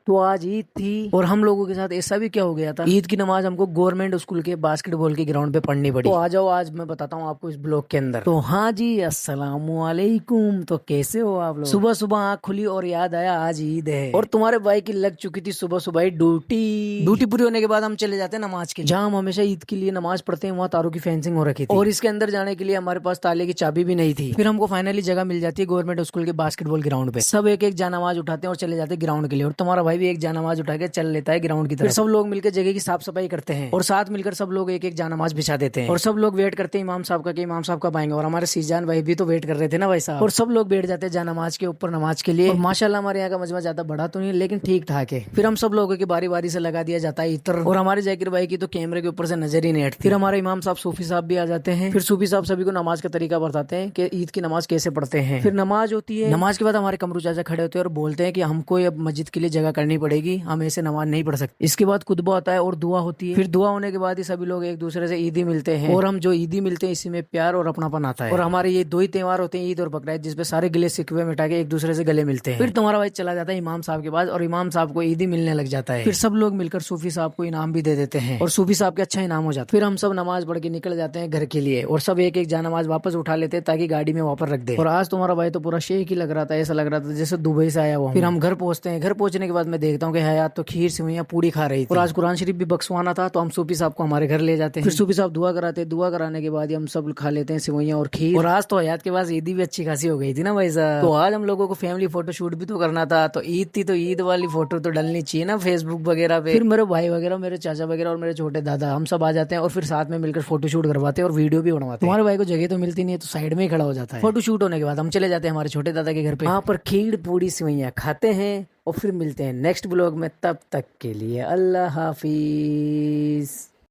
तो आज ईद थी और हम लोगों के साथ ऐसा भी क्या हो गया था, ईद की नमाज हमको गवर्नमेंट स्कूल के बास्केटबॉल के ग्राउंड पे पढ़नी पड़ी। तो आ जाओ, आज मैं बताता हूँ आपको इस ब्लॉग के अंदर। तो हाँ जी, अस्सलामुअलैकुम। तो कैसे हो आप लोग? सुबह सुबह आँख खुली और याद आया आज ईद है और तुम्हारे भाई की लग चुकी थी सुबह सुबह ही ड्यूटी पूरी होने के बाद हम चले जाते हैं नमाज के लिए। जहाँ हम हमेशा ईद के लिए नमाज पढ़ते हैं वहाँ तारों की फेंसिंग हो रखी थी और इसके अंदर जाने के लिए हमारे पास ताले की चाबी भी नहीं थी। फिर हमको फाइनली जगह मिल जाती है गवर्नमेंट स्कूल के बास्केटबॉल ग्राउंड पे। सब एक एक जानमाज उठाते हैं और चले जाते हैं ग्राउंड के लिए और तुम्हारा भाई भी एक जानमाज उठा के चल लेता है ग्राउंड की तरफ। फिर सब लोग मिलकर जगह की साफ सफाई करते हैं और साथ मिलकर सब लोग एक एक जानमाज बिछा देते हैं और सब लोग वेट करते हैं इमाम साहब का कि इमाम साहब कब आएंगे। और हमारे सीजान भाई भी तो वेट कर रहे थे ना भाई साहब। और सब लोग बैठ जाते हैं जानमाज के ऊपर नमाज के लिए। और माशाल्लाह हमारे यहाँ का मजमा ज्यादा बड़ा तो नहीं लेकिन ठीक ठाक है। फिर हम सब लोगों की बारी बारी से लगा दिया जाता है इत्र और हमारे जाकिर भाई की तो कैमरे के ऊपर से नजर ही नहीं हटती। फिर हमारे इमाम साहब सूफी साहब भी आ जाते हैं। फिर सूफी साहब सभी को नमाज का तरीका बताते हैं कि ईद की नमाज कैसे पढ़ते हैं। फिर नमाज होती है। नमाज के बाद हमारे कमरू चाचा खड़े होते हैं और बोलते हैं कि हमको अब मस्जिद के लिए जगह करनी पड़ेगी, हम ऐसे नमाज नहीं पढ़ सकते। इसके बाद खुतबा होता है और दुआ होती है। फिर दुआ होने के बाद ही सभी लोग एक दूसरे से ईदी मिलते हैं और हम जो ईदी मिलते हैं इसी में प्यार और अपनापन आता है। और हमारे ये दो ही त्योहार होते हैं, ईद और बकरा ईद, जिसपे सारे गिले शिकवे मिटा के एक दूसरे से गले मिलते हैं। फिर तुम्हारा भाई चला जाता है इमाम साहब के पास और इमाम साहब को ईदी मिलने लग जाता है। फिर सब लोग मिलकर सूफी साहब को इनाम भी दे देते हैं और सूफी साहब के अच्छा इनाम हो जाता है। फिर हम सब नमाज पढ़ के निकल जाते हैं घर के लिए और सब एक एक जानमाज वापस उठा लेते हैं ताकि गाड़ी में वापस रख दे। और आज तुम्हारा भाई तो पूरा शेख ही लग रहा था, ऐसा लग रहा था जैसे दुबई से आया हुआ। फिर हम घर पहुंचते हैं। घर पहुंचने के बाद मैं देखता हूँ कि हयात तो खीर सेवइयां पूरी खा रही थी और आज कुरान शरीफ भी बख्शवाना था तो हम सूफी साहब को हमारे घर ले जाते हैं। फिर सूफी साहब दुआ कराते हैं। दुआ कराने के बाद हम सब खा लेते हैं सेवइयां और खीर। और आज तो हयात के पास ईदी भी अच्छी खासी हो गई थी ना भाई साहब। तो आज हम लोगों को फैमिली फोटो शूट भी तो करना था। तो ईद थी तो ईद वाली फोटो तो डलनी चाहिए ना फेसबुक वगैरह पे। फिर मेरे भाई वगैरह, मेरे चाचा वगैरह और मेरे छोटे दादा, हम सब आ जाते हैं और फिर साथ में मिलकर फोटो शूट करवाते हैं और वीडियो भी बनवाते हैं। तुम्हारे भाई को जगह तो मिलती नहीं है तो साइड में ही खड़ा हो जाता है। फोटो शूट होने के बाद हम चले जाते हैं हमारे छोटे दादा के घर पे। वहाँ पर खीर पूड़ी सेवइयां खाते हैं और फिर मिलते हैं नेक्स्ट ब्लॉग में। तब तक के लिए अल्लाह हाफिज।